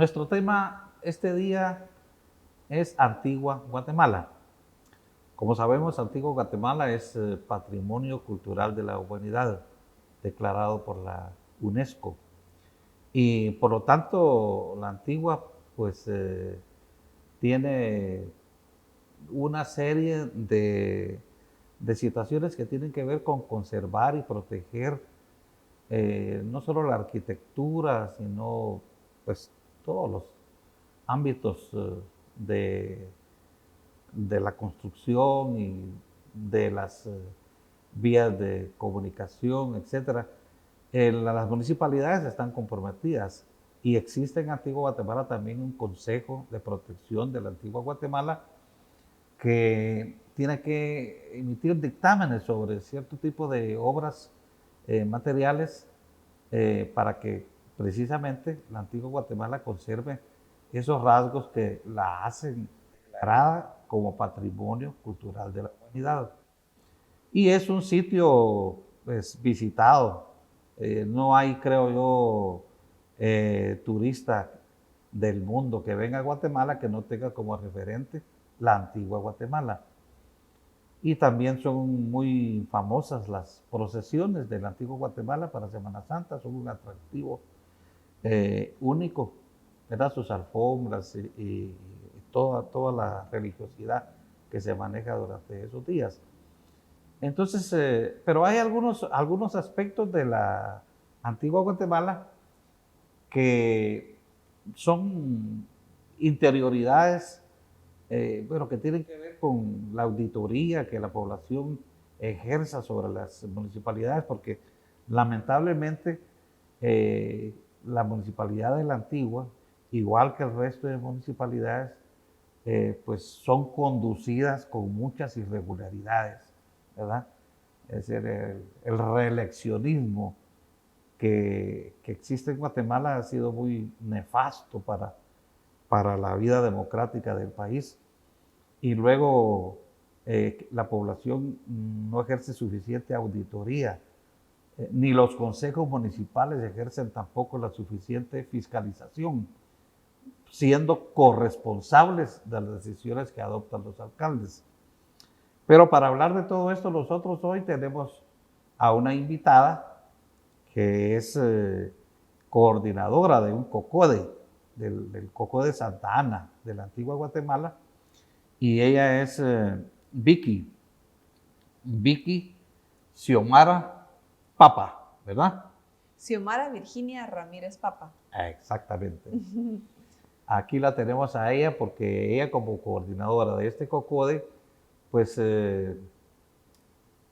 Nuestro tema este día es Antigua Guatemala. Como sabemos, Antigua Guatemala es Patrimonio Cultural de la Humanidad, declarado por la UNESCO. Y por lo tanto, la Antigua pues tiene una serie de situaciones que tienen que ver con conservar y proteger no solo la arquitectura, sino pues todos los ámbitos de la construcción y de las vías de comunicación, etcétera. Las municipalidades están comprometidas y existe en Antigua Guatemala también un Consejo de Protección de la Antigua Guatemala que tiene que emitir dictámenes sobre cierto tipo de obras materiales para que precisamente la Antigua Guatemala conserve esos rasgos que la hacen declarada como Patrimonio Cultural de la Humanidad. Y es un sitio pues, visitado. No hay, creo yo, turista del mundo que venga a Guatemala que no tenga como referente la Antigua Guatemala. Y también son muy famosas las procesiones de la Antigua Guatemala para Semana Santa, son un atractivo único, ¿verdad? Sus alfombras y toda la religiosidad que se maneja durante esos días. Entonces, pero hay algunos aspectos de la Antigua Guatemala que son interioridades, bueno, que tienen que ver con la auditoría que la población ejerza sobre las municipalidades, porque lamentablemente la municipalidad de la Antigua, igual que el resto de municipalidades, pues son conducidas con muchas irregularidades, ¿verdad? Es decir, el reeleccionismo que existe en Guatemala ha sido muy nefasto para la vida democrática del país. Y luego la población no ejerce suficiente auditoría, ni los consejos municipales ejercen tampoco la suficiente fiscalización, siendo corresponsables de las decisiones que adoptan los alcaldes. Pero para hablar de todo esto, nosotros hoy tenemos a una invitada que es coordinadora de un COCODE, del COCODE Santa Ana, de la Antigua Guatemala, y ella es Vicky Xiomara Papa, ¿verdad? Xiomara Virginia Ramírez Papa. Exactamente. Aquí la tenemos a ella porque ella como coordinadora de este COCODE, pues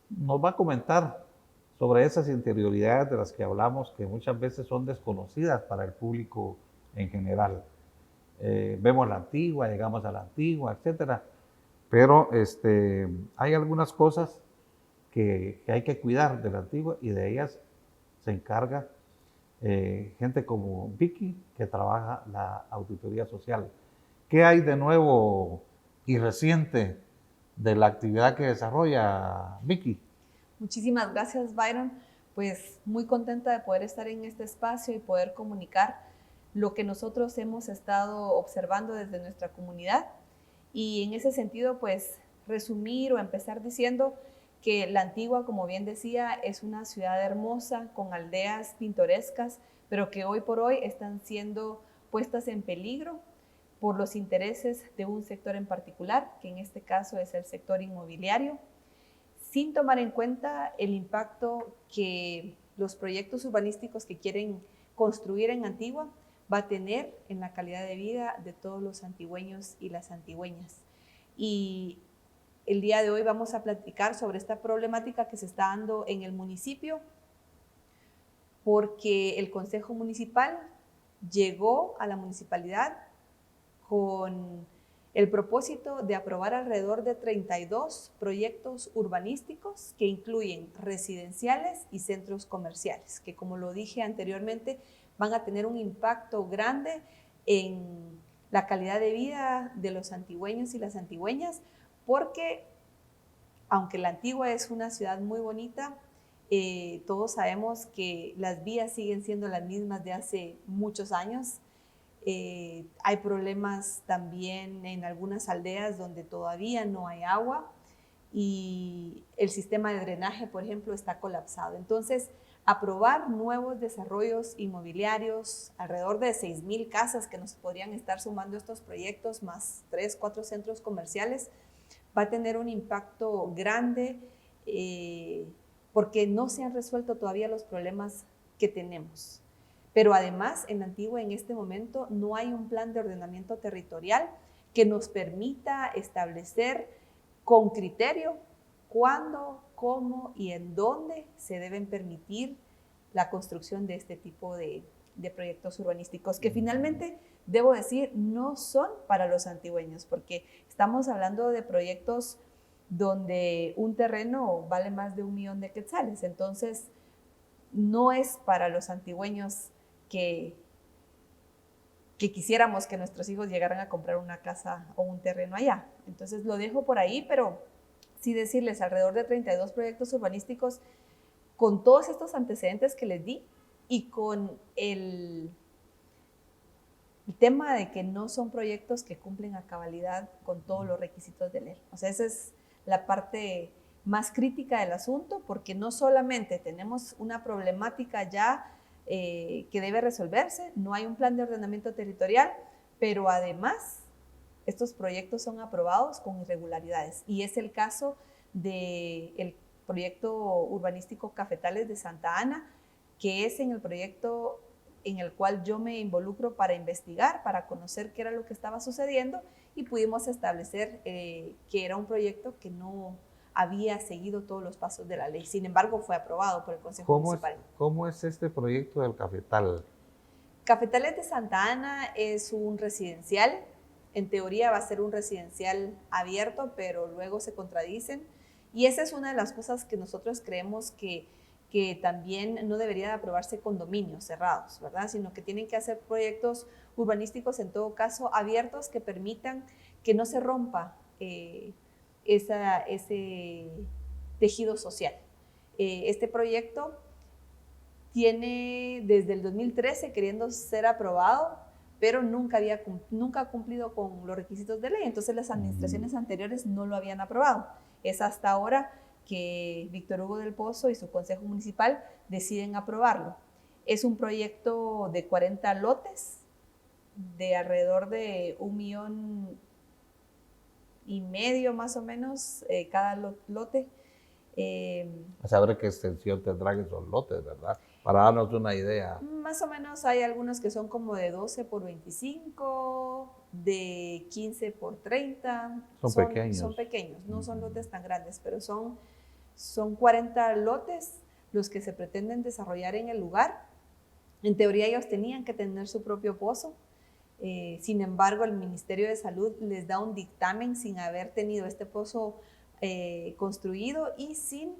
nos va a comentar sobre esas interioridades de las que hablamos, que muchas veces son desconocidas para el público en general. Vemos la Antigua, llegamos a la Antigua, etcétera, pero hay algunas cosas que hay que cuidar de la Antigua y de ellas se encarga gente como Vicky, que trabaja la auditoría social. ¿Qué hay de nuevo y reciente de la actividad que desarrolla Vicky? Muchísimas gracias, Byron. Pues muy contenta de poder estar en este espacio y poder comunicar lo que nosotros hemos estado observando desde nuestra comunidad. Y en ese sentido, pues resumir o empezar diciendo que la Antigua, como bien decía, es una ciudad hermosa con aldeas pintorescas, pero que hoy por hoy están siendo puestas en peligro por los intereses de un sector en particular, que en este caso es el sector inmobiliario, sin tomar en cuenta el impacto que los proyectos urbanísticos que quieren construir en Antigua va a tener en la calidad de vida de todos los antigüeños y las antigüeñas. Y el día de hoy vamos a platicar sobre esta problemática que se está dando en el municipio, porque el Consejo Municipal llegó a la municipalidad con el propósito de aprobar alrededor de 32 proyectos urbanísticos que incluyen residenciales y centros comerciales, que como lo dije anteriormente, van a tener un impacto grande en la calidad de vida de los antigüeños y las antigüeñas, porque aunque la Antigua es una ciudad muy bonita, todos sabemos que las vías siguen siendo las mismas de hace muchos años. Hay problemas también en algunas aldeas donde todavía no hay agua y el sistema de drenaje, por ejemplo, está colapsado. Entonces, aprobar nuevos desarrollos inmobiliarios, alrededor de 6,000 casas que nos podrían estar sumando estos proyectos, más 3, 4 centros comerciales, va a tener un impacto grande porque no se han resuelto todavía los problemas que tenemos. Pero además, en Antigua, en este momento, no hay un plan de ordenamiento territorial que nos permita establecer con criterio cuándo, cómo y en dónde se deben permitir la construcción de este tipo de proyectos urbanísticos, que finalmente, debo decir, no son para los antigüeños, porque estamos hablando de proyectos donde un terreno vale más de 1,000,000 de quetzales. Entonces, no es para los antigüeños que quisiéramos que nuestros hijos llegaran a comprar una casa o un terreno allá. Entonces lo dejo por ahí, pero sí decirles, alrededor de 32 proyectos urbanísticos con todos estos antecedentes que les di y con el tema de que no son proyectos que cumplen a cabalidad con todos los requisitos de ley. O sea, esa es la parte más crítica del asunto, porque no solamente tenemos una problemática ya que debe resolverse, no hay un plan de ordenamiento territorial, pero además estos proyectos son aprobados con irregularidades. Y es el caso del proyecto urbanístico Cafetales de Santa Ana, que es en el proyecto en el cual yo me involucro para investigar, para conocer qué era lo que estaba sucediendo, y pudimos establecer que era un proyecto que no había seguido todos los pasos de la ley. Sin embargo, fue aprobado por el Consejo Municipal. ¿Cómo es este proyecto del Cafetal? Cafetales de Santa Ana es un residencial. En teoría va a ser un residencial abierto, pero luego se contradicen. Y esa es una de las cosas que nosotros creemos que también no debería de aprobarse condominios cerrados, ¿verdad? Sino que tienen que hacer proyectos urbanísticos, en todo caso, abiertos, que permitan que no se rompa ese tejido social. Este proyecto tiene desde el 2013 queriendo ser aprobado, pero nunca ha cumplido con los requisitos de ley. Entonces las administraciones anteriores no lo habían aprobado. Es hasta ahora que Víctor Hugo del Pozo y su consejo municipal deciden aprobarlo. Es un proyecto de 40 lotes, de alrededor de 1,500,000 más o menos cada lote. A saber qué extensión tendrán esos lotes, ¿verdad? Para darnos una idea. Más o menos hay algunos que son como de 12 por 25, de 15 por 30. Son pequeños. Son pequeños, no son lotes tan grandes, pero son 40 lotes los que se pretenden desarrollar en el lugar. En teoría ellos tenían que tener su propio pozo. Sin embargo, el Ministerio de Salud les da un dictamen sin haber tenido este pozo construido y sin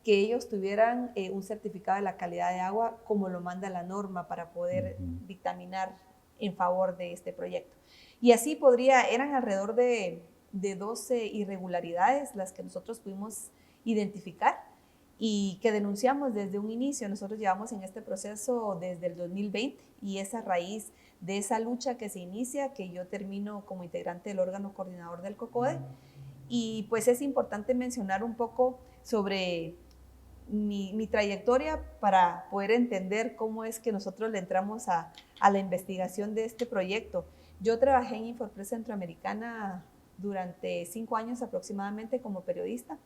que ellos tuvieran un certificado de la calidad de agua como lo manda la norma para poder dictaminar en favor de este proyecto. Y así eran alrededor de 12 irregularidades las que nosotros pudimos identificar y que denunciamos desde un inicio. Nosotros llevamos en este proceso desde el 2020 y es a raíz de esa lucha que se inicia que yo termino como integrante del órgano coordinador del COCODE. Y pues es importante mencionar un poco sobre mi trayectoria para poder entender cómo es que nosotros le entramos a la investigación de este proyecto. Yo trabajé en Infopress Centroamericana durante 5 años aproximadamente como periodista.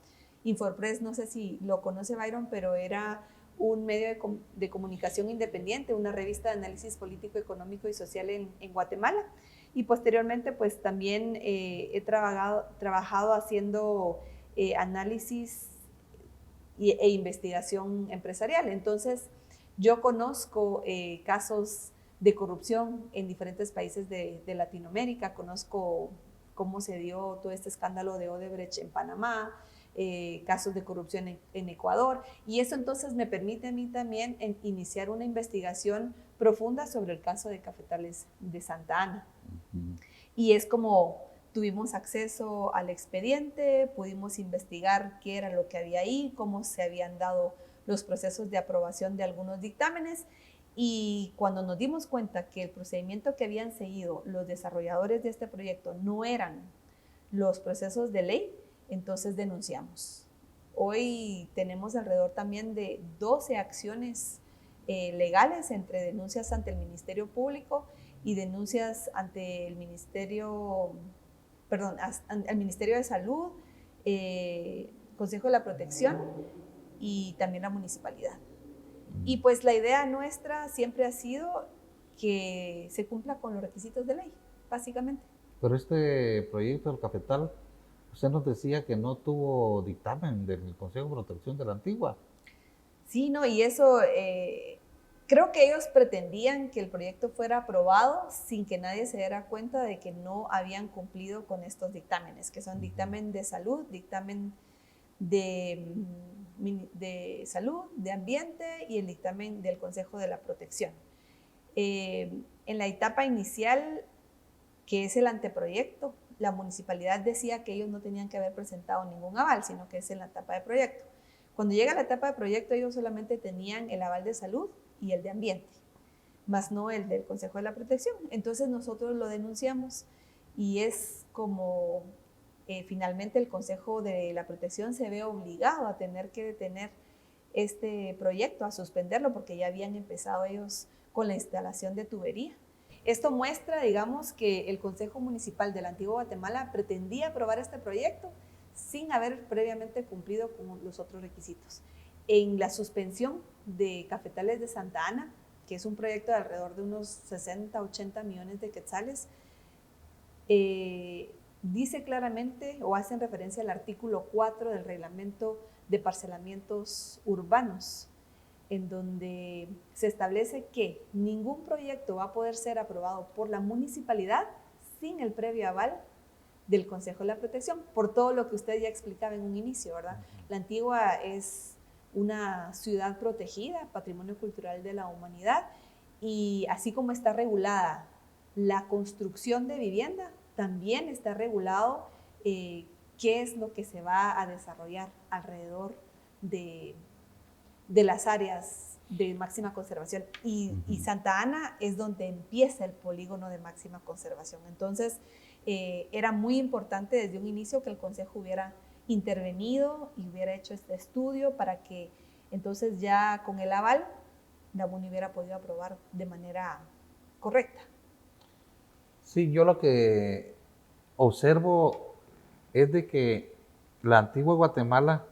Infopress, no sé si lo conoce Byron, pero era un medio de comunicación independiente, una revista de análisis político, económico y social en Guatemala. Y posteriormente pues también he trabajado haciendo análisis e investigación empresarial. Entonces yo conozco casos de corrupción en diferentes países de Latinoamérica, conozco cómo se dio todo este escándalo de Odebrecht en Panamá, casos de corrupción en Ecuador, y eso entonces me permite a mí también iniciar una investigación profunda sobre el caso de Cafetales de Santa Ana. Y es como tuvimos acceso al expediente, pudimos investigar qué era lo que había ahí, cómo se habían dado los procesos de aprobación de algunos dictámenes, Y cuando nos dimos cuenta que el procedimiento que habían seguido los desarrolladores de este proyecto no eran los procesos de ley, entonces denunciamos. Hoy tenemos alrededor también de 12 acciones legales, entre denuncias ante el Ministerio Público y denuncias ante el Ministerio, al Ministerio de Salud, Consejo de la Protección y también la municipalidad. Y pues la idea nuestra siempre ha sido que se cumpla con los requisitos de ley, básicamente. Pero este proyecto del cafetal, usted nos decía que no tuvo dictamen del Consejo de Protección de la Antigua. Sí, no, y eso, creo que ellos pretendían que el proyecto fuera aprobado sin que nadie se diera cuenta de que no habían cumplido con estos dictámenes, que son dictamen de salud, dictamen de salud, de ambiente y el dictamen del Consejo de la Protección. En la etapa inicial, que es el anteproyecto, la municipalidad decía que ellos no tenían que haber presentado ningún aval, sino que es en la etapa de proyecto. Cuando llega la etapa de proyecto, ellos solamente tenían el aval de salud y el de ambiente, más no el del Consejo de la Protección. Entonces nosotros lo denunciamos y es como finalmente el Consejo de la Protección se ve obligado a tener que detener este proyecto, a suspenderlo, porque ya habían empezado ellos con la instalación de tubería. Esto muestra, digamos, que el Consejo Municipal de la Antigua Guatemala pretendía aprobar este proyecto sin haber previamente cumplido con los otros requisitos. En la suspensión de Cafetales de Santa Ana, que es un proyecto de alrededor de unos 60, 80 millones de quetzales, dice claramente o hacen referencia al artículo 4 del reglamento de parcelamientos urbanos, en donde se establece que ningún proyecto va a poder ser aprobado por la municipalidad sin el previo aval del Consejo de la Protección, por todo lo que usted ya explicaba en un inicio, ¿verdad? La Antigua es una ciudad protegida, patrimonio cultural de la humanidad, y así como está regulada la construcción de vivienda, también está regulado qué es lo que se va a desarrollar alrededor de las áreas de máxima conservación. Y Santa Ana es donde empieza el polígono de máxima conservación. Entonces, era muy importante desde un inicio que el Consejo hubiera intervenido y hubiera hecho este estudio para que entonces ya con el aval la MUNI hubiera podido aprobar de manera correcta. Sí, yo lo que observo es de que la Antigua Guatemala,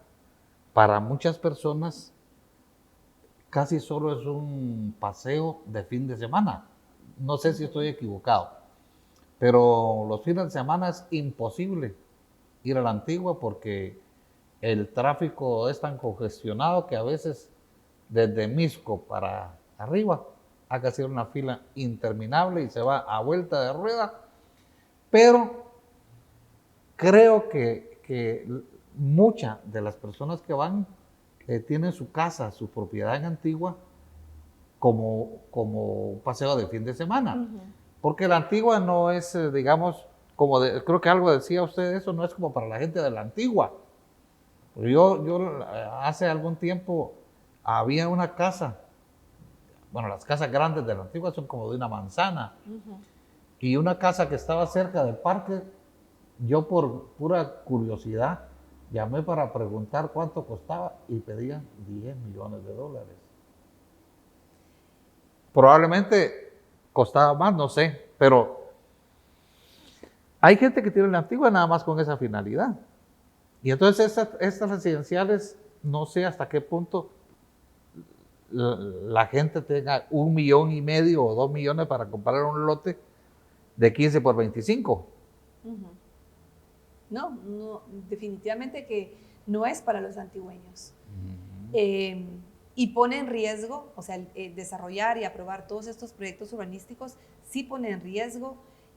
para muchas personas, casi solo es un paseo de fin de semana. No sé si estoy equivocado, pero los fines de semana es imposible ir a la Antigua porque el tráfico es tan congestionado que a veces desde Misco para arriba hay que hacer una fila interminable y se va a vuelta de rueda. Pero creo que muchas de las personas que van tienen su casa, su propiedad en Antigua como un paseo de fin de semana. Porque la Antigua no es, digamos, creo que algo decía usted de eso, no es como para la gente de la Antigua. Yo hace algún tiempo había una casa, bueno, las casas grandes de la Antigua son como de una manzana, y una casa que estaba cerca del parque, yo por pura curiosidad llamé para preguntar cuánto costaba y pedían 10 millones de dólares. Probablemente costaba más, no sé, pero hay gente que tiene la Antigua nada más con esa finalidad. Y entonces estas residenciales, no sé hasta qué punto la gente tenga 1,5 millones o 2 millones para comprar un lote de 15 por 25. No, definitivamente que no es para los antigüeños. Y pone en riesgo, o sea, desarrollar y aprobar todos estos proyectos urbanísticos sí pone en riesgo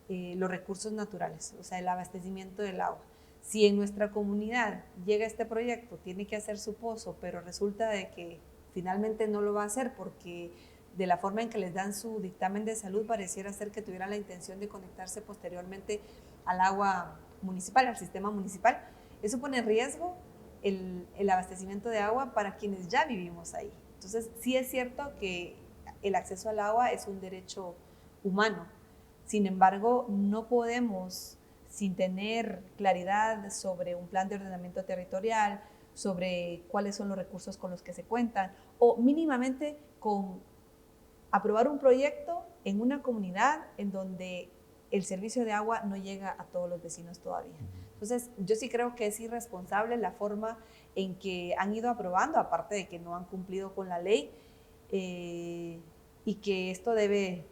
los recursos naturales, o sea, el abastecimiento del agua. Si en nuestra comunidad llega este proyecto, tiene que hacer su pozo, pero resulta de que finalmente no lo va a hacer porque de la forma en que les dan su dictamen de salud pareciera ser que tuvieran la intención de conectarse posteriormente al agua municipal, al sistema municipal. Eso pone en riesgo el abastecimiento de agua para quienes ya vivimos ahí. Entonces, sí es cierto que el acceso al agua es un derecho humano. Sin embargo, no podemos, sin tener claridad sobre un plan de ordenamiento territorial, sobre cuáles son los recursos con los que se cuentan, o mínimamente con aprobar un proyecto en una comunidad en donde el servicio de agua no llega a todos los vecinos todavía. Entonces, yo sí creo que es irresponsable la forma en que han ido aprobando, aparte de que no han cumplido con la ley, y que esto debe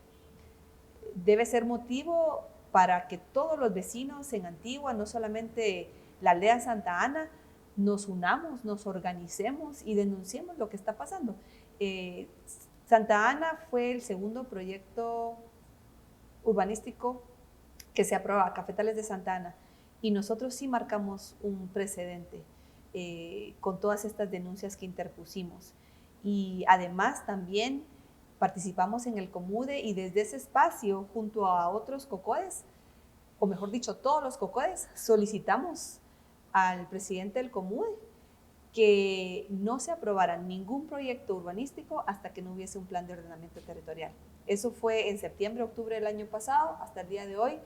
ser motivo para que todos los vecinos en Antigua, no solamente la aldea Santa Ana, nos unamos, nos organicemos y denunciemos lo que está pasando. Santa Ana fue el segundo proyecto urbanístico que se aprueba, Cafetales de Santa Ana, y nosotros sí marcamos un precedente con todas estas denuncias que interpusimos. Y además también participamos en el COMUDE y desde ese espacio, junto a otros COCODES, o mejor dicho, todos los COCODES, solicitamos al presidente del COMUDE que no se aprobara ningún proyecto urbanístico hasta que no hubiese un plan de ordenamiento territorial. Eso fue en septiembre, octubre del año pasado, hasta el día de hoy.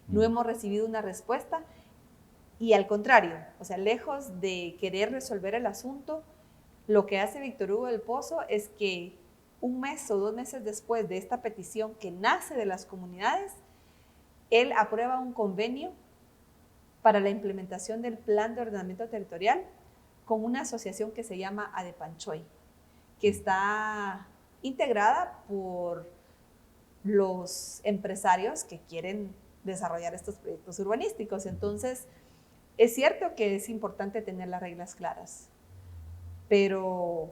No hemos recibido una respuesta y al contrario, o sea, lejos de querer resolver el asunto, lo que hace Víctor Hugo del Pozo es que un mes o 2 meses después de esta petición que nace de las comunidades, él aprueba un convenio para la implementación del plan de ordenamiento territorial con una asociación que se llama Adepanchoy, que está integrada por los empresarios que quieren desarrollar estos proyectos urbanísticos. Entonces, es cierto que es importante tener las reglas claras, pero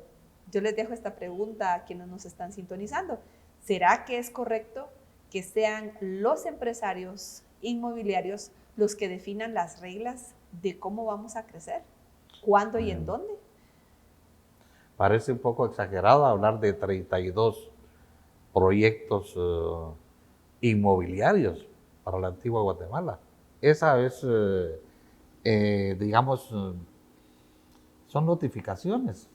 yo les dejo esta pregunta a quienes nos están sintonizando. ¿Será que es correcto que sean los empresarios inmobiliarios los que definan las reglas de cómo vamos a crecer? ¿Cuándo y en dónde? Parece un poco exagerado hablar de 32 proyectos inmobiliarios para la antigua Guatemala. Esa es, digamos, son notificaciones.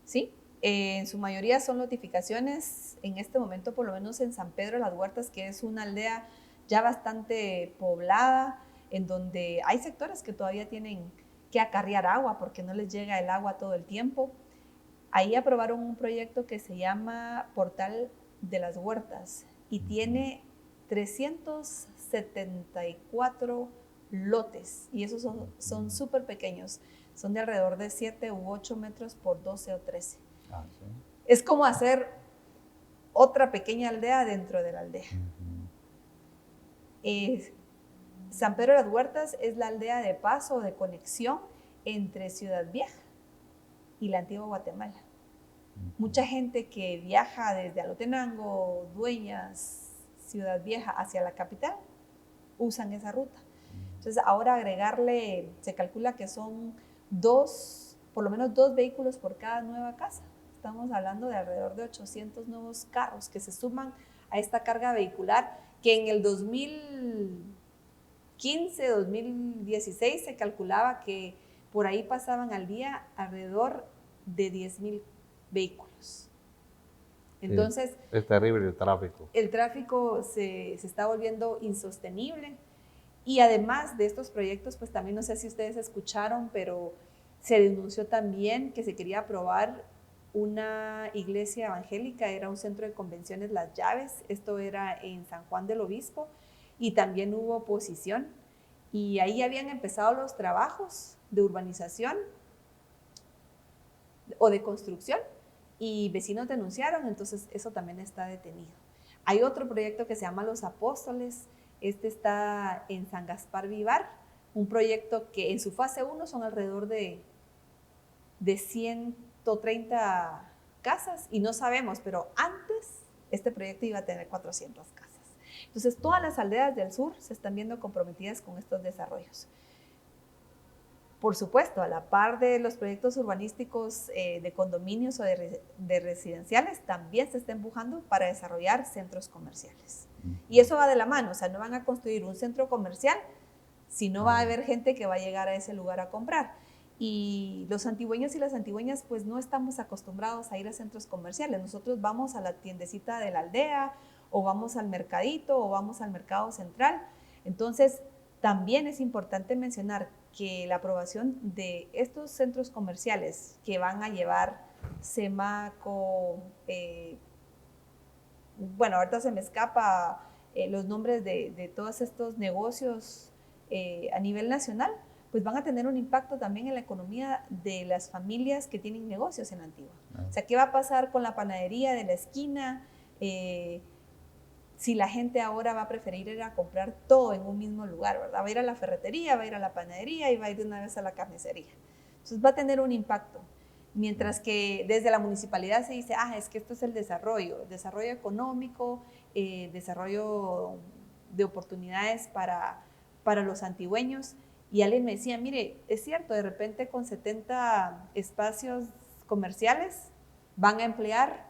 Sí, en su mayoría son notificaciones. En este momento, por lo menos en San Pedro de las Huertas, que es una aldea ya bastante poblada, en donde hay sectores que todavía tienen que acarrear agua porque no les llega el agua todo el tiempo. Ahí aprobaron un proyecto que se llama Portal de las Huertas y tiene 374 lotes y esos son súper pequeños, son de alrededor de 7 u 8 metros por 12 o 13. Ah, ¿sí? Es como hacer otra pequeña aldea dentro de la aldea. San Pedro de las Huertas es la aldea de paso o de conexión entre Ciudad Vieja y la antigua Guatemala. Mucha gente que viaja desde Alotenango, Dueñas, Ciudad Vieja hacia la capital usan esa ruta. Entonces ahora agregarle, se calcula que son por lo menos 2 vehículos por cada nueva casa. Estamos hablando de alrededor de 800 nuevos carros que se suman a esta carga vehicular que en el 2015, 2016 se calculaba que por ahí pasaban al día alrededor de 10,000 vehículos. Entonces, sí, es terrible el tráfico. El tráfico se está volviendo insostenible y además de estos proyectos, pues también no sé si ustedes escucharon, pero se denunció también que se quería aprobar una iglesia evangélica, era un centro de convenciones Las Llaves, esto era en San Juan del Obispo y también hubo oposición y ahí habían empezado los trabajos de urbanización o de construcción y vecinos denunciaron, entonces eso también está detenido. Hay otro proyecto que se llama Los Apóstoles, este está en San Gaspar Vivar, un proyecto que en su fase 1 son alrededor de 130 casas y no sabemos, pero antes este proyecto iba a tener 400 casas. Entonces todas las aldeas del sur se están viendo comprometidas con estos desarrollos. Por supuesto, a la par de los proyectos urbanísticos de condominios o de residenciales, también se está empujando para desarrollar centros comerciales. Y eso va de la mano, o sea, no van a construir un centro comercial si no va a haber gente que va a llegar a ese lugar a comprar. y los antigüeños y las antigüeñas pues no estamos acostumbrados a ir a centros comerciales. Nosotros vamos a la tiendecita de la aldea o vamos al mercadito o vamos al mercado central. Entonces, también es importante mencionar que la aprobación de estos centros comerciales que van a llevar Semaco, bueno, ahorita se me escapa los nombres de todos estos negocios a nivel nacional, pues van a tener un impacto también en la economía de las familias que tienen negocios en Antigua. O sea, ¿qué va a pasar con la panadería de la esquina? Si la gente ahora va a preferir ir a comprar todo en un mismo lugar, ¿verdad? Va a ir a la ferretería, va a ir a la panadería y va a ir de una vez a la carnicería. Entonces va a tener un impacto. Mientras que desde la municipalidad se dice, es que esto es el desarrollo económico, desarrollo de oportunidades para los antigüeños. Y alguien me decía, mire, es cierto, de repente con 70 espacios comerciales van a emplear,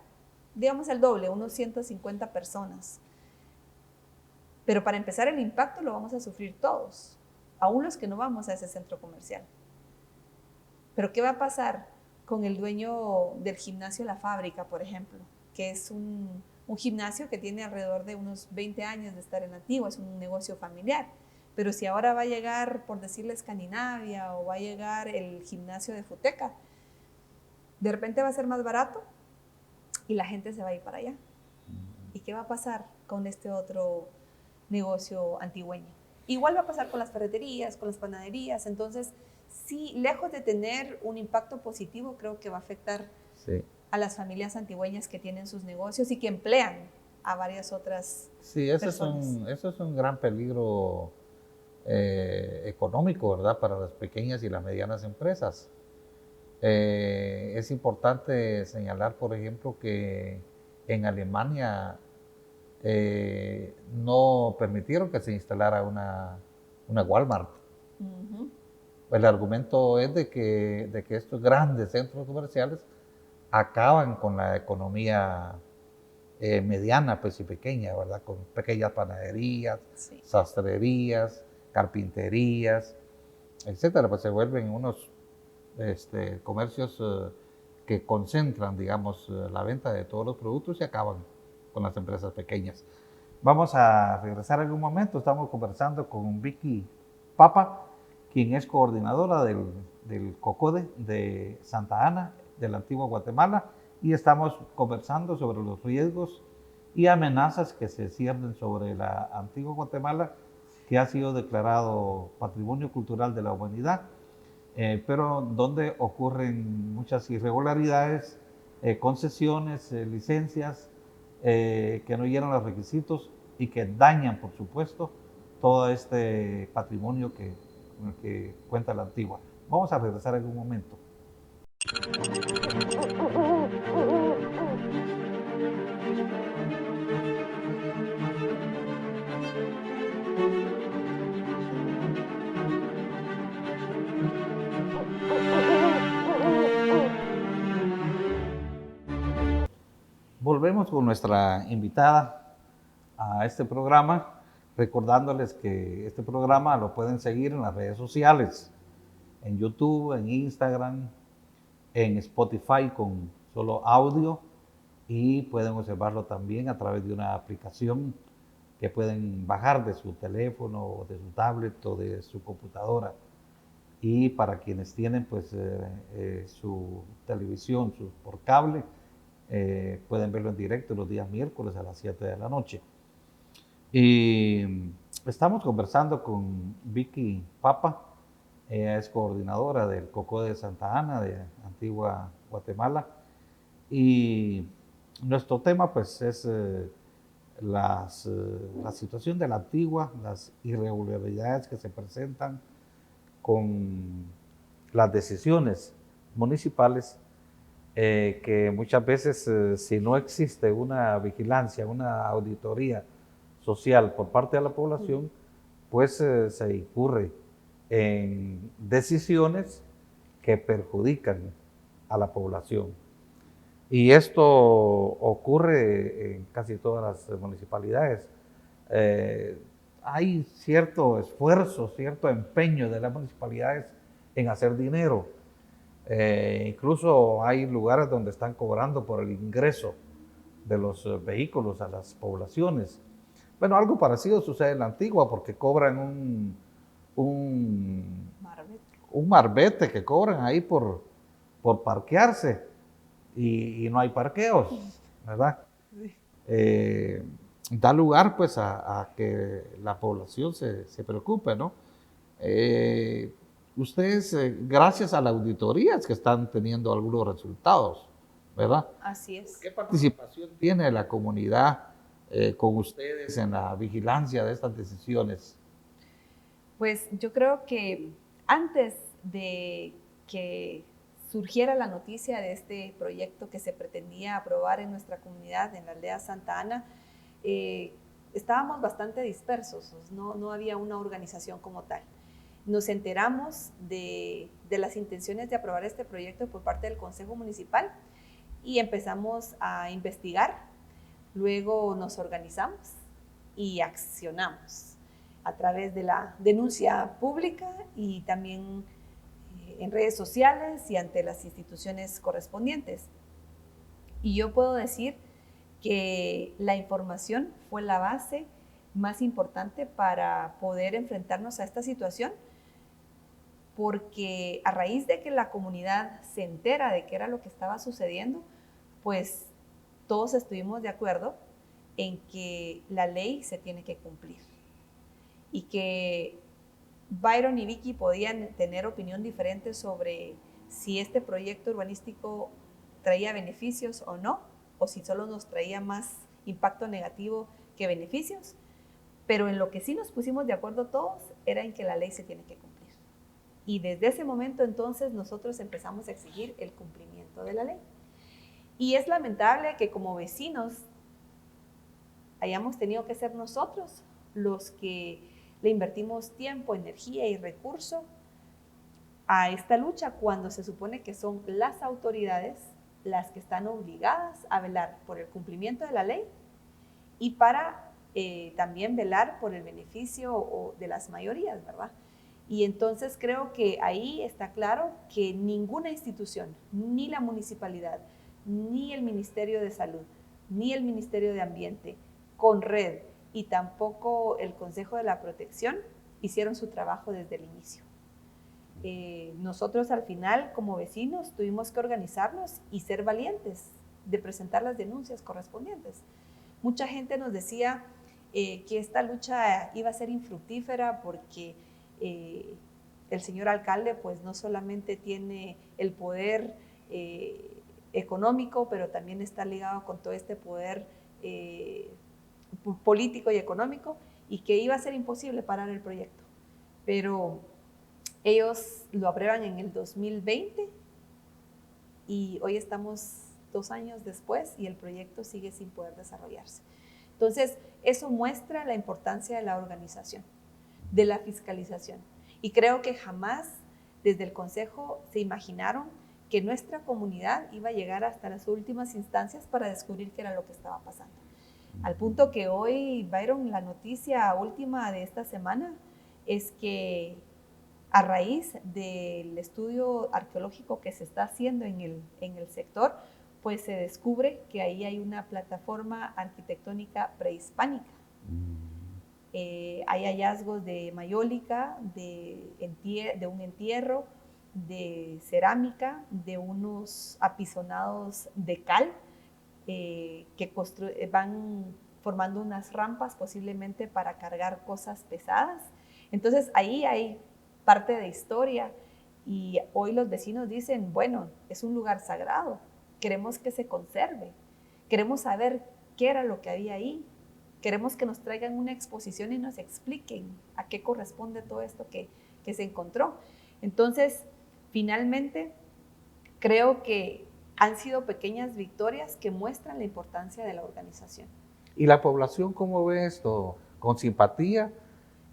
digamos, el doble, unos 150 personas. Pero para empezar, el impacto lo vamos a sufrir todos, aún los que no vamos a ese centro comercial. Pero ¿qué va a pasar con el dueño del gimnasio La Fábrica, por ejemplo? Que es un gimnasio que tiene alrededor de unos 20 años de estar en Antigua, es un negocio familiar. Pero si ahora va a llegar, por decirle, Escandinavia o va a llegar el gimnasio de Futeca, de repente va a ser más barato y la gente se va a ir para allá. ¿Y qué va a pasar con este otro negocio antigüeño? Igual va a pasar con las ferreterías, con las panaderías. Entonces, sí, lejos de tener un impacto positivo, creo que va a afectar a las familias antigüeñas que tienen sus negocios y que emplean a varias otras personas. Eso es un gran peligro económico, ¿verdad? Para las pequeñas y las medianas empresas. Es importante señalar, por ejemplo, que en Alemania no permitieron que se instalara una Walmart. Uh-huh. El argumento es de que estos grandes centros comerciales acaban con la economía mediana pues, y pequeña, ¿verdad? Con pequeñas panaderías, sí, sastrerías, carpinterías, etcétera. Pues se vuelven unos comercios que concentran, digamos, la venta de todos los productos y acaban con las empresas pequeñas. Vamos a regresar en un momento. Estamos conversando con Vicky Papa, quien es coordinadora del COCODE de Santa Ana, de la Antigua Guatemala, y estamos conversando sobre los riesgos y amenazas que se ciernen sobre la Antigua Guatemala, que ha sido declarado Patrimonio Cultural de la Humanidad, pero donde ocurren muchas irregularidades, concesiones, licencias que no llenan los requisitos y que dañan, por supuesto, todo este patrimonio con el que cuenta la Antigua. Vamos a regresar en un momento. Volvemos con nuestra invitada a este programa, recordándoles que este programa lo pueden seguir en las redes sociales, en YouTube, en Instagram, en Spotify con solo audio, y pueden observarlo también a través de una aplicación que pueden bajar de su teléfono, o de su tablet o de su computadora. Y para quienes tienen pues su televisión por cable, pueden verlo en directo los días miércoles a las 7 de la noche. Y estamos conversando con Vicky Papa. Ella es coordinadora del COCODE de Santa Ana, de Antigua Guatemala. Y nuestro tema pues es la situación de la Antigua, las irregularidades que se presentan con las decisiones municipales, que muchas veces si no existe una vigilancia, una auditoría social por parte de la población, pues se incurre en decisiones que perjudican a la población. Y esto ocurre en casi todas las municipalidades. Hay cierto esfuerzo, cierto empeño de las municipalidades en hacer dinero, Incluso hay lugares donde están cobrando por el ingreso de los vehículos a las poblaciones. Bueno, algo parecido sucede en la Antigua porque cobran un, Marbete. un marbete que cobran ahí por parquearse y no hay parqueos, ¿verdad? Sí. Da lugar pues a que la población se preocupe, ¿no? Ustedes, gracias a las auditorías que están teniendo algunos resultados, ¿verdad? Así es. ¿Qué participación tiene la comunidad con ustedes en la vigilancia de estas decisiones? Pues yo creo que antes de que surgiera la noticia de este proyecto que se pretendía aprobar en nuestra comunidad, en la aldea Santa Ana, eh, estábamos bastante dispersos, no había una organización como tal. Nos enteramos de las intenciones de aprobar este proyecto por parte del Consejo Municipal y empezamos a investigar. Luego nos organizamos y accionamos a través de la denuncia pública y también en redes sociales y ante las instituciones correspondientes. Y yo puedo decir que la información fue la base más importante para poder enfrentarnos a esta situación, porque a raíz de que la comunidad se entera de qué era lo que estaba sucediendo, pues todos estuvimos de acuerdo en que la ley se tiene que cumplir y que Byron y Vicky podían tener opinión diferente sobre si este proyecto urbanístico traía beneficios o no, o si solo nos traía más impacto negativo que beneficios, pero en lo que sí nos pusimos de acuerdo todos era en que la ley se tiene que cumplir. Y desde ese momento entonces nosotros empezamos a exigir el cumplimiento de la ley. Y es lamentable que como vecinos hayamos tenido que ser nosotros los que le invertimos tiempo, energía y recurso a esta lucha cuando se supone que son las autoridades las que están obligadas a velar por el cumplimiento de la ley y para también velar por el beneficio de las mayorías, ¿verdad? Y entonces creo que ahí está claro que ninguna institución, ni la municipalidad, ni el Ministerio de Salud, ni el Ministerio de Ambiente, CONRED y tampoco el Consejo de la Protección hicieron su trabajo desde el inicio. Nosotros al final, como vecinos, tuvimos que organizarnos y ser valientes de presentar las denuncias correspondientes. Mucha gente nos decía que esta lucha iba a ser infructífera porque el señor alcalde pues no solamente tiene el poder económico, pero también está ligado con todo este poder político y económico, y que iba a ser imposible parar el proyecto. Pero ellos lo aprueban en el 2020 y hoy estamos 2 años después y el proyecto sigue sin poder desarrollarse. Entonces, eso muestra la importancia de la organización, de la fiscalización. Y creo que jamás desde el Consejo se imaginaron que nuestra comunidad iba a llegar hasta las últimas instancias para descubrir qué era lo que estaba pasando. Al punto que hoy, Byron, la noticia última de esta semana es que a raíz del estudio arqueológico que se está haciendo en el sector, pues se descubre que ahí hay una plataforma arquitectónica prehispánica. Hay hallazgos de mayólica, de un entierro, de cerámica, de unos apisonados de cal que van formando unas rampas posiblemente para cargar cosas pesadas. Entonces ahí hay parte de historia y hoy los vecinos dicen, bueno, es un lugar sagrado, queremos que se conserve, queremos saber qué era lo que había ahí, queremos que nos traigan una exposición y nos expliquen a qué corresponde todo esto que se encontró. Entonces, finalmente, creo que han sido pequeñas victorias que muestran la importancia de la organización. ¿Y la población cómo ve esto? ¿Con simpatía?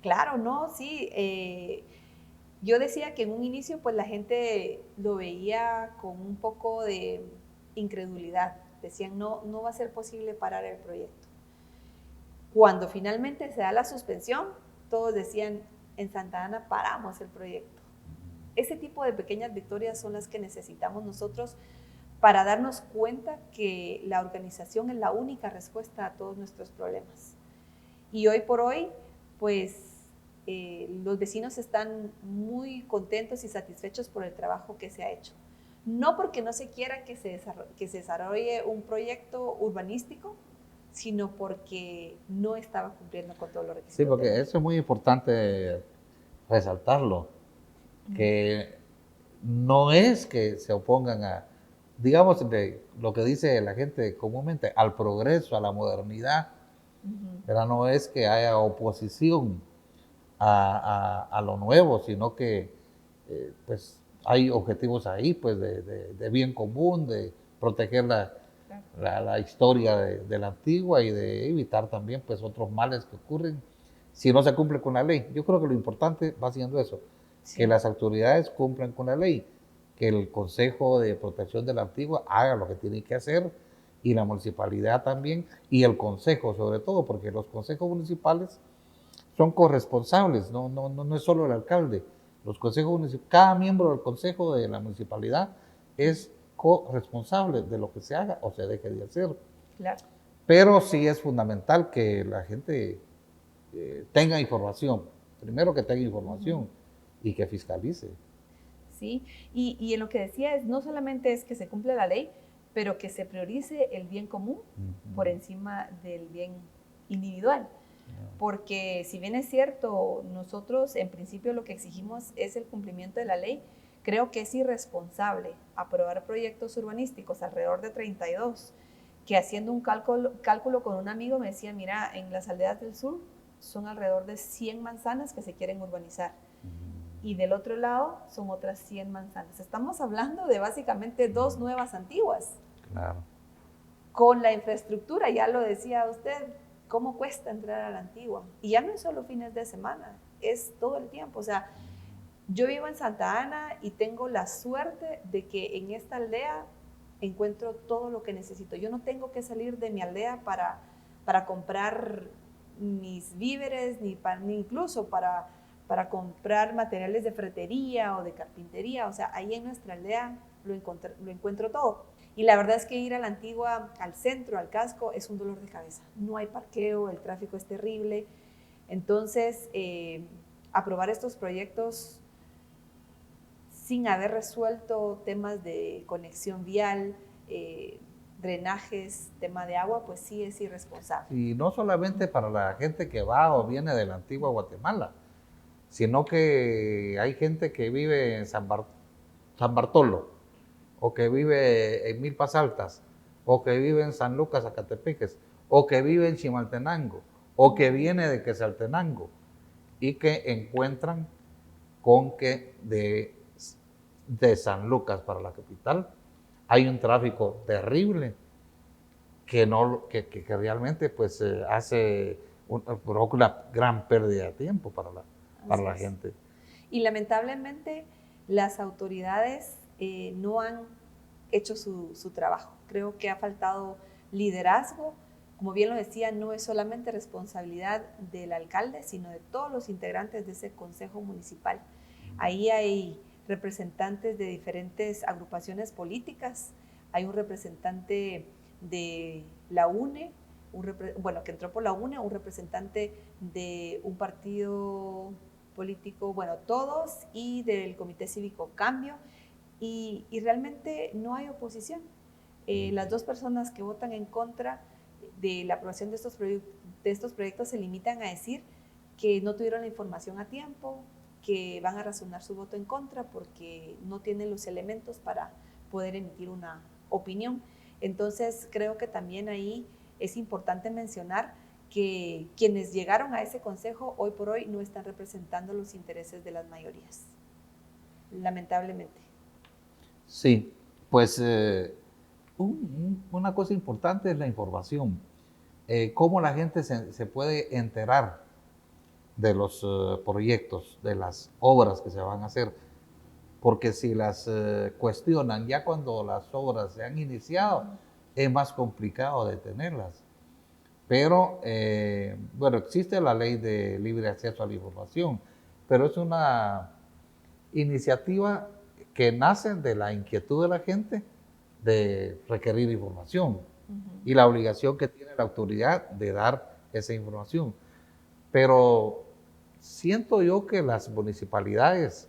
Claro, no, sí. Yo decía que en un inicio pues la gente lo veía con un poco de incredulidad. Decían, no va a ser posible parar el proyecto. Cuando finalmente se da la suspensión, todos decían, en Santa Ana paramos el proyecto. ese tipo de pequeñas victorias son las que necesitamos nosotros para darnos cuenta que la organización es la única respuesta a todos nuestros problemas. Y hoy por hoy, pues los vecinos están muy contentos y satisfechos por el trabajo que se ha hecho. No porque no se quiera que se desarrolle un proyecto urbanístico, sino porque no estaba cumpliendo con todos los requisitos. Sí, porque eso es muy importante resaltarlo, que no es que se opongan a, digamos, de lo que dice la gente comúnmente, al progreso, a la modernidad, pero no es que haya oposición a lo nuevo, sino que pues hay objetivos ahí, pues de bien común, de proteger la historia de la antigua y de evitar también pues otros males que ocurren si no se cumple con la ley. Yo creo que lo importante va siendo eso, sí, que las autoridades cumplan con la ley, que el Consejo de Protección de la Antigua haga lo que tiene que hacer y la municipalidad también, y el consejo sobre todo, porque los consejos municipales son corresponsables, no es solo el alcalde. Los consejos municipales, cada miembro del consejo de la municipalidad es corresponsable de lo que se haga o se deje de hacer. Claro. Pero sí es fundamental que la gente tenga información, primero que tenga información y que fiscalice. Sí, y en lo que decía es, no solamente es que se cumpla la ley, pero que se priorice el bien común por encima del bien individual. Porque si bien es cierto, nosotros en principio lo que exigimos es el cumplimiento de la ley, creo que es irresponsable aprobar proyectos urbanísticos, alrededor de 32, que haciendo un cálculo con un amigo me decía, mira, en las aldeas del sur son alrededor de 100 manzanas que se quieren urbanizar. Y del otro lado son otras 100 manzanas. Estamos hablando de básicamente 2 nuevas antiguas. Claro. Con la infraestructura, ya lo decía usted, ¿cómo cuesta entrar a la antigua? Y ya no es solo fines de semana, es todo el tiempo. O sea, yo vivo en Santa Ana y tengo la suerte de que en esta aldea encuentro todo lo que necesito. Yo no tengo que salir de mi aldea para comprar mis víveres, ni incluso para comprar materiales de ferretería o de carpintería. O sea, ahí en nuestra aldea lo encuentro todo. Y la verdad es que ir a la antigua, al centro, al casco, es un dolor de cabeza. No hay parqueo, el tráfico es terrible. Entonces, aprobar estos proyectos sin haber resuelto temas de conexión vial, drenajes, tema de agua, pues sí es irresponsable. Y no solamente para la gente que va o viene de la antigua Guatemala, sino que hay gente que vive en San Bartolo, o que vive en Milpas Altas, o que vive en San Lucas, Zacatepeques, o que vive en Chimaltenango, o que viene de Quesaltenango, y que encuentran con que de San Lucas para la capital hay un tráfico terrible que realmente pues provoca una gran pérdida de tiempo para la gente. Y lamentablemente las autoridades no han hecho su trabajo. Creo que ha faltado liderazgo. Como bien lo decía, no es solamente responsabilidad del alcalde, sino de todos los integrantes de ese consejo municipal. Ahí hay representantes de diferentes agrupaciones políticas, hay un representante de la UNE, que entró por la UNE, un representante de un partido político, todos, y del Comité Cívico Cambio, y realmente no hay oposición. Las 2 personas que votan en contra de la aprobación de estos proyectos se limitan a decir que no tuvieron la información a tiempo, que van a razonar su voto en contra porque no tienen los elementos para poder emitir una opinión. Entonces, creo que también ahí es importante mencionar que quienes llegaron a ese consejo hoy por hoy no están representando los intereses de las mayorías, lamentablemente. Sí, pues una cosa importante es la información. Cómo la gente se puede enterar de los proyectos, de las obras que se van a hacer, porque si las cuestionan ya cuando las obras se han iniciado, es más complicado detenerlas. Pero, existe la ley de libre acceso a la información, pero es una iniciativa que nace de la inquietud de la gente de requerir información y la obligación que tiene la autoridad de dar esa información. Pero siento yo que las municipalidades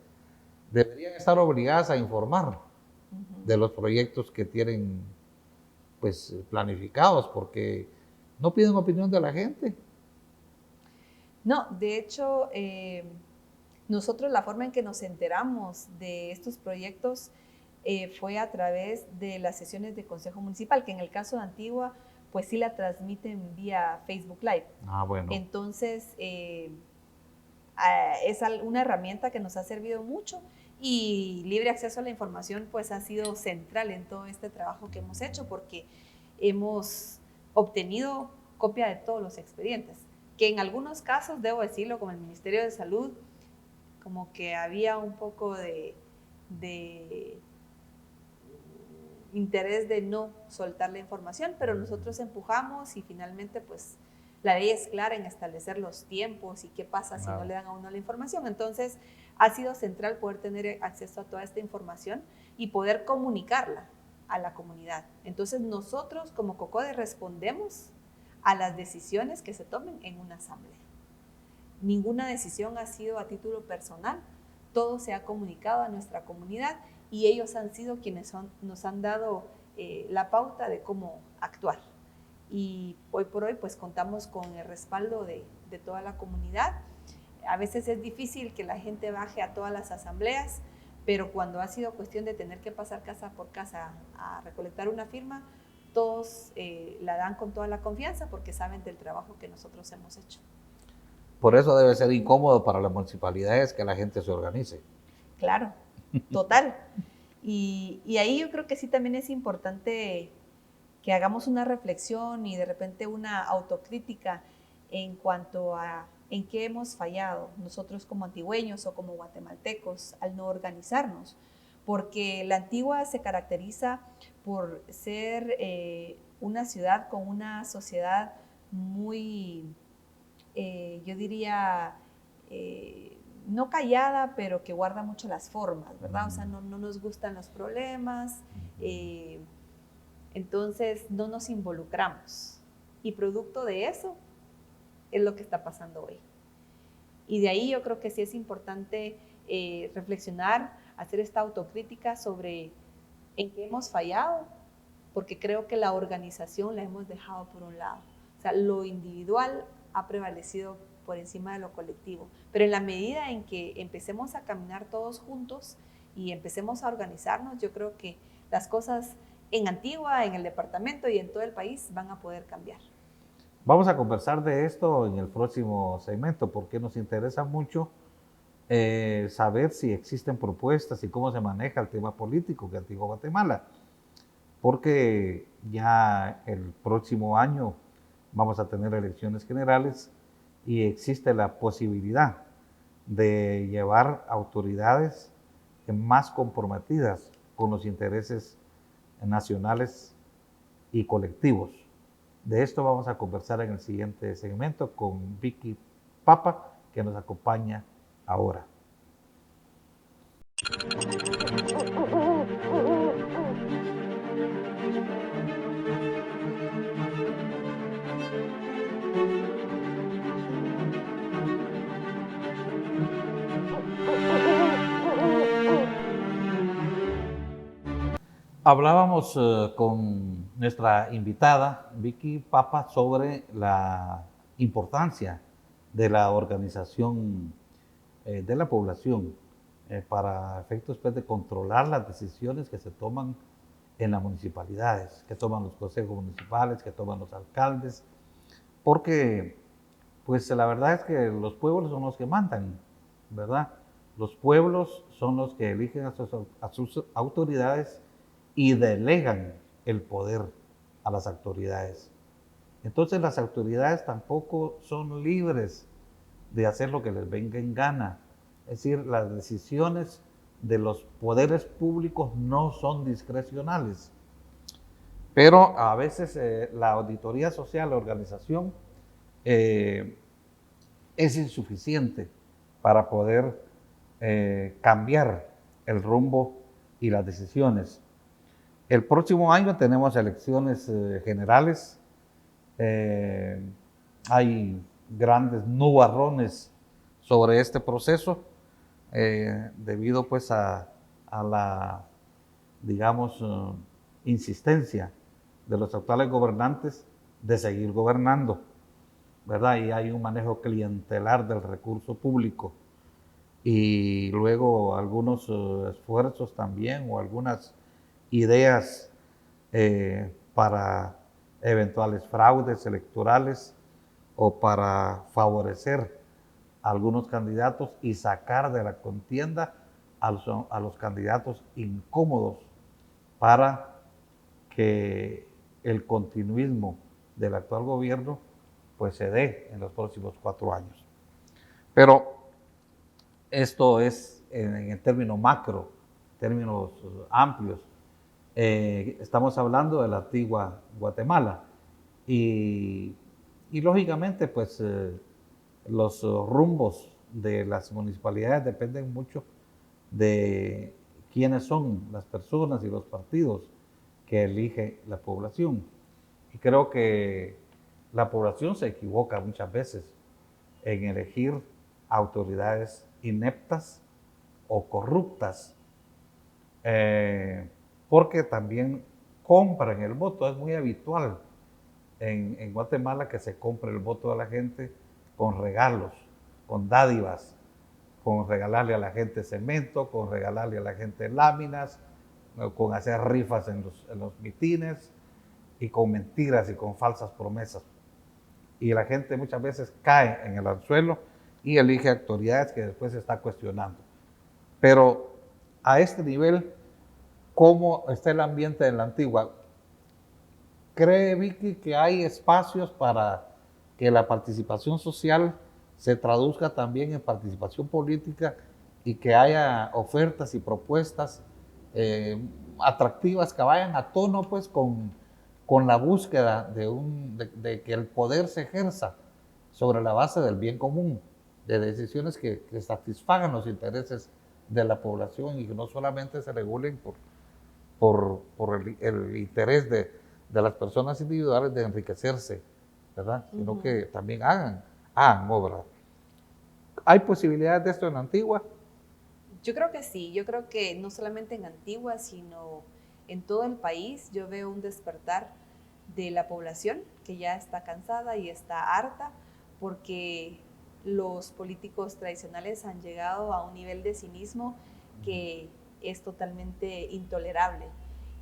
deberían estar obligadas a informar de los proyectos que tienen pues planificados, porque no piden opinión de la gente. No, de hecho, nosotros la forma en que nos enteramos de estos proyectos fue a través de las sesiones de Consejo Municipal, que en el caso de Antigua, pues sí la transmiten vía Facebook Live. Ah, bueno. Entonces, es una herramienta que nos ha servido mucho y libre acceso a la información pues ha sido central en todo este trabajo que hemos hecho porque hemos obtenido copia de todos los expedientes, que en algunos casos, debo decirlo, como el Ministerio de Salud, como que había un poco de interés de no soltar la información, pero nosotros empujamos y finalmente pues la ley es clara en establecer los tiempos y qué pasa si no le dan a uno la información. Entonces ha sido central poder tener acceso a toda esta información y poder comunicarla a la comunidad. Entonces nosotros como COCODE respondemos a las decisiones que se tomen en una asamblea. Ninguna decisión ha sido a título personal, todo se ha comunicado a nuestra comunidad y ellos han sido quienes nos han dado la pauta de cómo actuar. Y hoy por hoy pues contamos con el respaldo de toda la comunidad. A veces es difícil que la gente baje a todas las asambleas, pero cuando ha sido cuestión de tener que pasar casa por casa a recolectar una firma, todos la dan con toda la confianza porque saben del trabajo que nosotros hemos hecho. Por eso debe ser incómodo para las municipalidades que la gente se organice. Claro, total. Y ahí yo creo que sí también es importante que hagamos una reflexión y de repente una autocrítica en cuanto a en qué hemos fallado nosotros como antigüeños o como guatemaltecos al no organizarnos. Porque la Antigua se caracteriza por ser una ciudad con una sociedad muy, yo diría, no callada, pero que guarda mucho las formas, ¿verdad? O sea, no nos gustan los problemas, entonces no nos involucramos. Y producto de eso es lo que está pasando hoy. Y de ahí yo creo que sí es importante reflexionar, hacer esta autocrítica sobre en qué hemos fallado, porque creo que la organización la hemos dejado por un lado. O sea, lo individual ha prevalecido por encima de lo colectivo. Pero en la medida en que empecemos a caminar todos juntos y empecemos a organizarnos, yo creo que las cosas en Antigua, en el departamento y en todo el país van a poder cambiar. Vamos a conversar de esto en el próximo segmento porque nos interesa mucho saber si existen propuestas y cómo se maneja el tema político de Antigua Guatemala. Porque ya el próximo año vamos a tener elecciones generales y existe la posibilidad de llevar autoridades más comprometidas con los intereses nacionales y colectivos. De esto vamos a conversar en el siguiente segmento con Vicky Papa, que nos acompaña ahora. Hablábamos con nuestra invitada, Vicky Papa, sobre la importancia de la organización de la población para efectos pues, de controlar las decisiones que se toman en las municipalidades, que toman los consejos municipales, que toman los alcaldes, porque pues la verdad es que los pueblos son los que mandan, ¿verdad? Los pueblos son los que eligen a sus autoridades y delegan el poder a las autoridades. Entonces las autoridades tampoco son libres de hacer lo que les venga en gana. Es decir, las decisiones de los poderes públicos no son discrecionales. Pero a veces la auditoría social, la organización, es insuficiente para poder cambiar el rumbo y las decisiones. El próximo año tenemos elecciones generales. Hay grandes nubarrones sobre este proceso debido pues a la, digamos, insistencia de los actuales gobernantes de seguir gobernando, ¿verdad? Y hay un manejo clientelar del recurso público y luego algunos esfuerzos también o algunas ideas para eventuales fraudes electorales o para favorecer a algunos candidatos y sacar de la contienda a los candidatos incómodos para que el continuismo del actual gobierno pues se dé en los próximos 4 años. Pero esto es en el término macro, términos amplios. Estamos hablando de la antigua Guatemala y lógicamente pues los rumbos de las municipalidades dependen mucho de quiénes son las personas y los partidos que elige la población. Y creo que la población se equivoca muchas veces en elegir autoridades ineptas o corruptas, porque también compran el voto. Es muy habitual en Guatemala que se compre el voto de la gente con regalos, con dádivas, con regalarle a la gente cemento, con regalarle a la gente láminas, con hacer rifas en los mitines y con mentiras y con falsas promesas. Y la gente muchas veces cae en el anzuelo y elige autoridades que después se está cuestionando. Pero a este nivel, ¿cómo está el ambiente en la antigua? ¿Cree Vicky que hay espacios para que la participación social se traduzca también en participación política y que haya ofertas y propuestas atractivas que vayan a tono pues con la búsqueda de que el poder se ejerza sobre la base del bien común, de decisiones que satisfagan los intereses de la población y que no solamente se regulen por el interés de las personas individuales de enriquecerse, ¿verdad? Sino que también hagan obra. ¿Hay posibilidades de esto en Antigua? Yo creo que sí, yo creo que no solamente en Antigua, sino en todo el país yo veo un despertar de la población que ya está cansada y está harta porque los políticos tradicionales han llegado a un nivel de cinismo que es totalmente intolerable.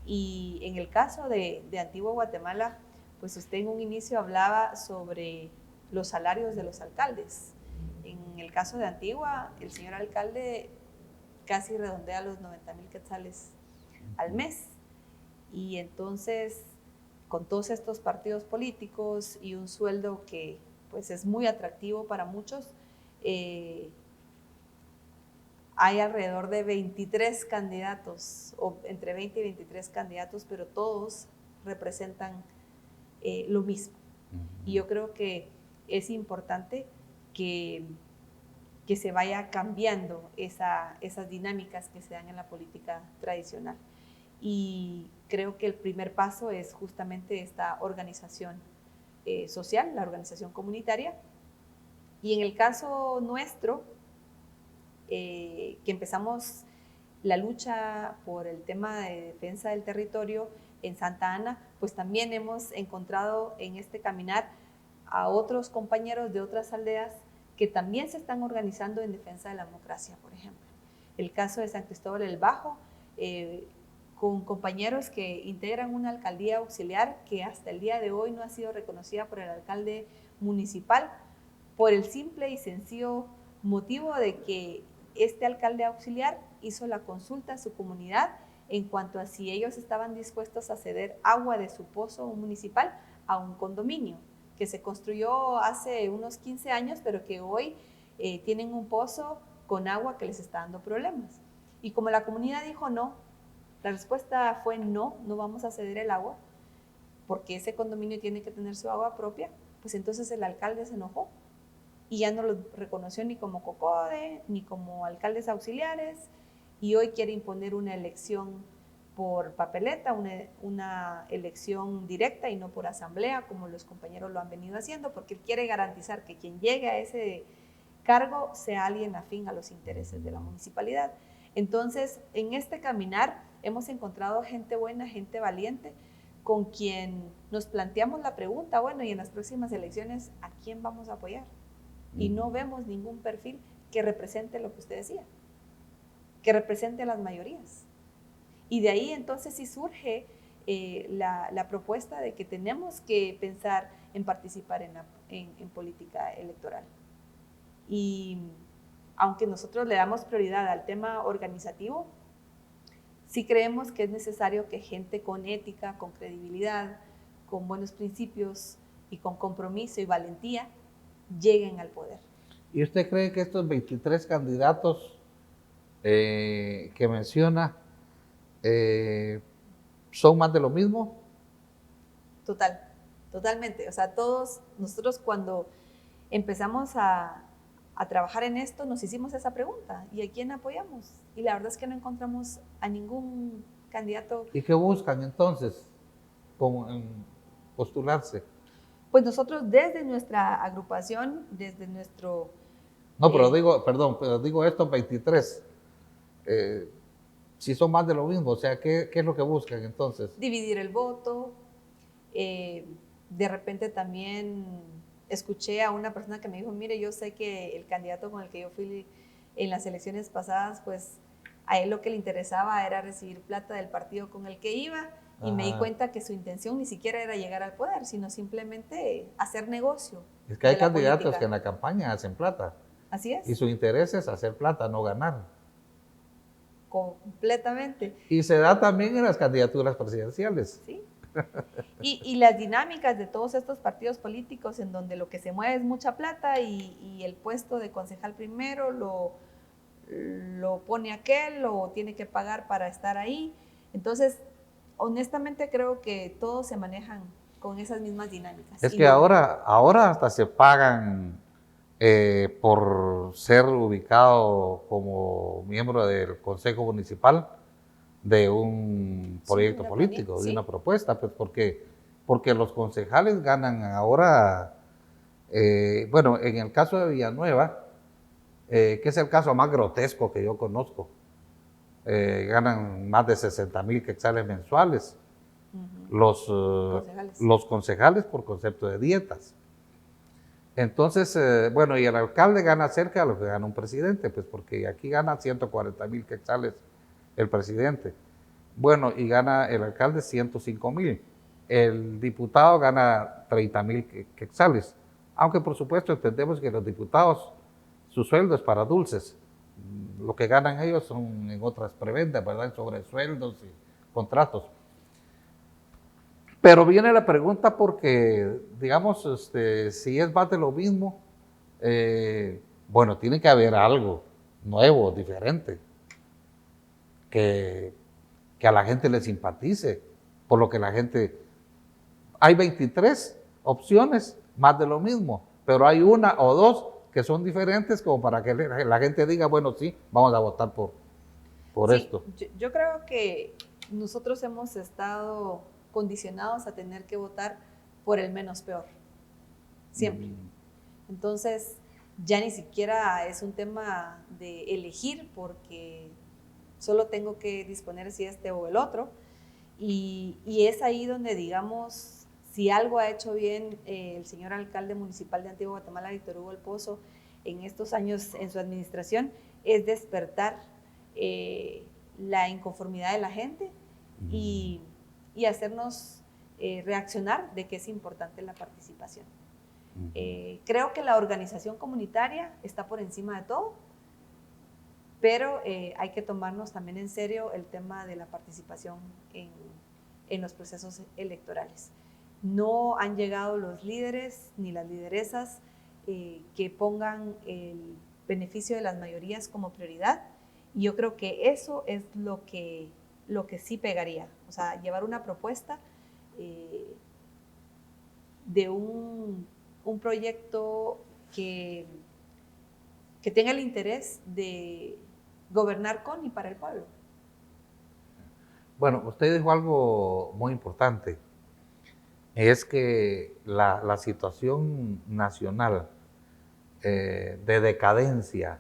Y en el caso de Antigua Guatemala, pues usted en un inicio hablaba sobre los salarios de los alcaldes. En el caso de Antigua, el señor alcalde casi redondea los 90,000 quetzales al mes. Y entonces, con todos estos partidos políticos y un sueldo que pues es muy atractivo para muchos, hay alrededor de 23 candidatos, o entre 20 y 23 candidatos, pero todos representan lo mismo. Y yo creo que es importante que se vaya cambiando esas dinámicas que se dan en la política tradicional. Y creo que el primer paso es justamente esta organización social, la organización comunitaria. Y en el caso nuestro, que empezamos la lucha por el tema de defensa del territorio en Santa Ana, pues también hemos encontrado en este caminar a otros compañeros de otras aldeas que también se están organizando en defensa de la democracia, por ejemplo. El caso de San Cristóbal del Bajo, con compañeros que integran una alcaldía auxiliar que hasta el día de hoy no ha sido reconocida por el alcalde municipal por el simple y sencillo motivo de que este alcalde auxiliar hizo la consulta a su comunidad en cuanto a si ellos estaban dispuestos a ceder agua de su pozo municipal a un condominio que se construyó hace unos 15 años, pero que hoy tienen un pozo con agua que les está dando problemas. Y como la comunidad dijo no, la respuesta fue no, no vamos a ceder el agua, porque ese condominio tiene que tener su agua propia, pues entonces el alcalde se enojó y ya no los reconoció ni como COCODE, ni como alcaldes auxiliares, y hoy quiere imponer una elección por papeleta, una elección directa y no por asamblea, como los compañeros lo han venido haciendo, porque él quiere garantizar que quien llegue a ese cargo sea alguien afín a los intereses de la municipalidad. Entonces, en este caminar hemos encontrado gente buena, gente valiente, con quien nos planteamos la pregunta, bueno, y en las próximas elecciones, ¿a quién vamos a apoyar? Y no vemos ningún perfil que represente lo que usted decía, que represente a las mayorías. Y de ahí entonces sí surge la propuesta de que tenemos que pensar en participar en política electoral. Y aunque nosotros le damos prioridad al tema organizativo, sí creemos que es necesario que gente con ética, con credibilidad, con buenos principios y con compromiso y valentía lleguen al poder. ¿Y usted cree que estos 23 candidatos que menciona son más de lo mismo? Totalmente. O sea, todos nosotros cuando empezamos a trabajar en esto, nos hicimos esa pregunta, ¿y a quién apoyamos? Y la verdad es que no encontramos a ningún candidato. ¿Y qué buscan entonces en postularse? Pues nosotros desde nuestra agrupación, desde nuestro... No, pero digo estos 23, si son más de lo mismo, o sea, ¿qué es lo que buscan entonces? Dividir el voto. De repente también escuché a una persona que me dijo, mire, yo sé que el candidato con el que yo fui en las elecciones pasadas, pues a él lo que le interesaba era recibir plata del partido con el que iba, y me di cuenta que su intención ni siquiera era llegar al poder, sino simplemente hacer negocio. Es que hay candidatos que en la campaña hacen plata. Así es. Y su interés es hacer plata, no ganar. Completamente. Y se da también en las candidaturas presidenciales. Sí. Y las dinámicas de todos estos partidos políticos en donde lo que se mueve es mucha plata y el puesto de concejal primero lo pone aquel o tiene que pagar para estar ahí. Entonces, honestamente creo que todos se manejan con esas mismas dinámicas. Es que ahora hasta se pagan por ser ubicado como miembro del Consejo Municipal de un proyecto político, de una propuesta, pues porque los concejales ganan ahora, bueno, en el caso de Villanueva, que es el caso más grotesco que yo conozco, ganan más de 60,000 quetzales mensuales los concejales por concepto de dietas. Entonces, bueno, y el alcalde gana cerca de lo que gana un presidente, pues porque aquí gana 140,000 quetzales el presidente. Bueno, y gana el alcalde 105,000. El diputado gana 30,000 quetzales. Aunque por supuesto entendemos que los diputados, su sueldo es para dulces. Lo que ganan ellos son en otras prebendas, ¿verdad? En sobresueldos y contratos. Pero viene la pregunta porque, digamos, si es más de lo mismo, bueno, tiene que haber algo nuevo, diferente, que a la gente le simpatice, por lo que la gente... Hay 23 opciones, más de lo mismo, pero hay una o dos que son diferentes como para que la gente diga, bueno, sí, vamos a votar por esto. Yo creo que nosotros hemos estado condicionados a tener que votar por el menos peor, siempre. Entonces, ya ni siquiera es un tema de elegir, porque solo tengo que disponer si este o el otro, y es ahí donde, digamos, si algo ha hecho bien el señor alcalde municipal de Antigua Guatemala, Víctor Hugo El Pozo, en estos años en su administración, es despertar la inconformidad de la gente y hacernos reaccionar de que es importante la participación. Creo que la organización comunitaria está por encima de todo, pero hay que tomarnos también en serio el tema de la participación en los procesos electorales. No han llegado los líderes ni las lideresas que pongan el beneficio de las mayorías como prioridad, y yo creo que eso es lo que sí pegaría, o sea, llevar una propuesta de un proyecto que, que tenga el interés de gobernar con y para el pueblo. Bueno, usted dijo algo muy importante, es que la situación nacional de decadencia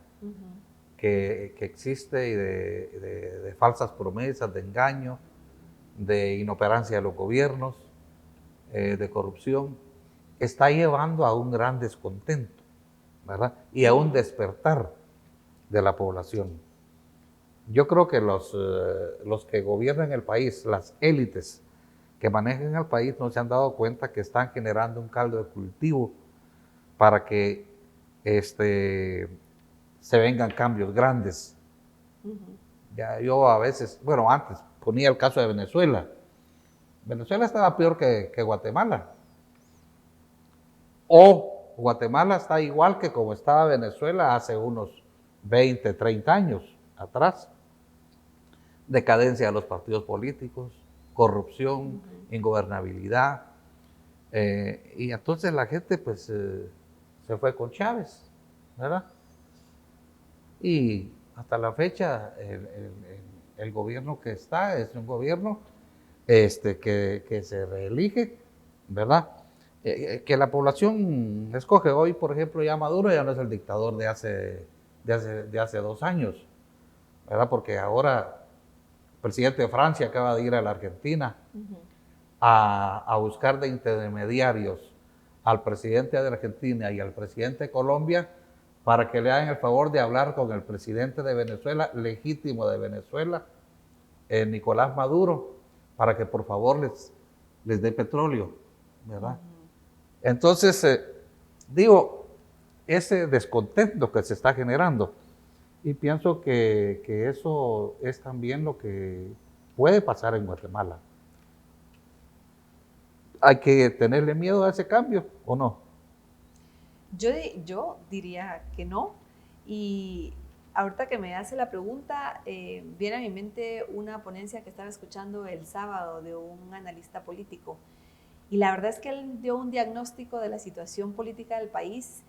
que existe y de falsas promesas, de engaño, de inoperancia de los gobiernos, de corrupción, está llevando a un gran descontento, ¿verdad? Y a un despertar de la población. Yo creo que los que gobiernan el país, las élites que manejan el país, no se han dado cuenta que están generando un caldo de cultivo para que se vengan cambios grandes. Ya yo a veces, bueno, antes ponía el caso de Venezuela. Venezuela estaba peor que Guatemala. O Guatemala está igual que como estaba Venezuela hace unos 20, 30 años atrás. Decadencia de los partidos políticos, corrupción, ingobernabilidad. Y entonces la gente pues se fue con Chávez, ¿verdad? Y hasta la fecha el gobierno que está es un gobierno que se reelige, ¿verdad? Que la población escoge. Hoy, por ejemplo, ya Maduro ya no es el dictador de hace 2 años, ¿verdad? Porque ahora el presidente de Francia acaba de ir a la Argentina a buscar de intermediarios al presidente de Argentina y al presidente de Colombia para que le hagan el favor de hablar con el presidente de Venezuela, legítimo de Venezuela, Nicolás Maduro, para que por favor les dé petróleo, ¿verdad? Entonces, digo, ese descontento que se está generando, y pienso que eso es también lo que puede pasar en Guatemala. ¿Hay que tenerle miedo a ese cambio o no? Yo diría que no. Y ahorita que me hace la pregunta, viene a mi mente una ponencia que estaba escuchando el sábado de un analista político. Y la verdad es que él dio un diagnóstico de la situación política del país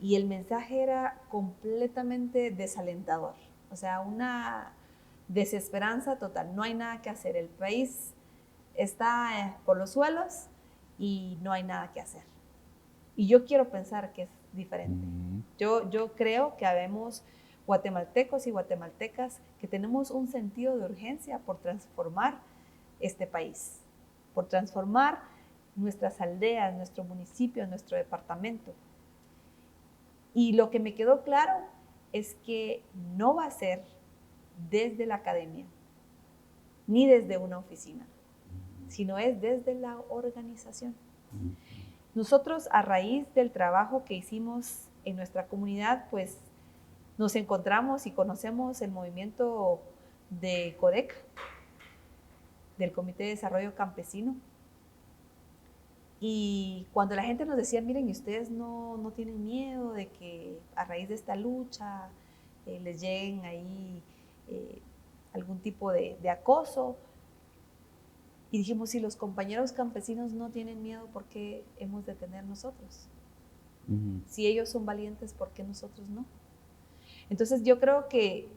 y el mensaje era completamente desalentador. O sea, una desesperanza total. No hay nada que hacer. El país está por los suelos y no hay nada que hacer. Y yo quiero pensar que es diferente. Yo creo que habemos guatemaltecos y guatemaltecas que tenemos un sentido de urgencia por transformar este país, por transformar nuestras aldeas, nuestro municipio, nuestro departamento. Y lo que me quedó claro es que no va a ser desde la academia, ni desde una oficina, sino es desde la organización. Nosotros, a raíz del trabajo que hicimos en nuestra comunidad, pues nos encontramos y conocemos el movimiento de CODEC, del Comité de Desarrollo Campesino. Y cuando la gente nos decía, miren, ustedes no tienen miedo de que a raíz de esta lucha les lleguen ahí algún tipo de acoso. Y dijimos, si los compañeros campesinos no tienen miedo, ¿por qué hemos de tener nosotros? Si ellos son valientes, ¿por qué nosotros no? Entonces yo creo que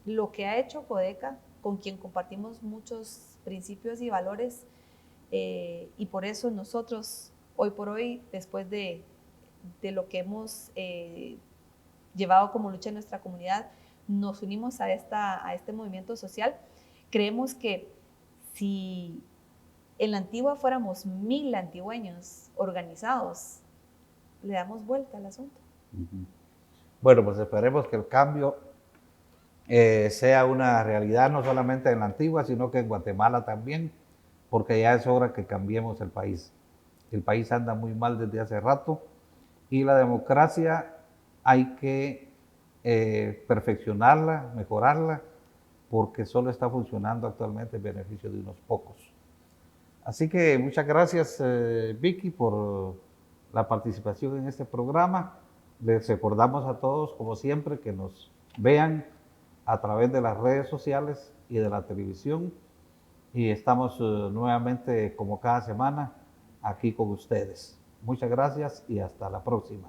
lo que ha hecho Codeca, con quien compartimos muchos principios y valores, y por eso nosotros, hoy por hoy, después de lo que hemos llevado como lucha en nuestra comunidad, nos unimos a este movimiento social. Creemos que si en la Antigua fuéramos 1000 antigüeños organizados, le damos vuelta al asunto. Bueno, pues esperemos que el cambio sea una realidad no solamente en la Antigua, sino que en Guatemala también, porque ya es hora que cambiemos el país. El país anda muy mal desde hace rato y la democracia hay que perfeccionarla, mejorarla, porque solo está funcionando actualmente en beneficio de unos pocos. Así que muchas gracias, Vicky, por la participación en este programa. Les recordamos a todos, como siempre, que nos vean a través de las redes sociales y de la televisión. Y estamos nuevamente, como cada semana, aquí con ustedes. Muchas gracias y hasta la próxima.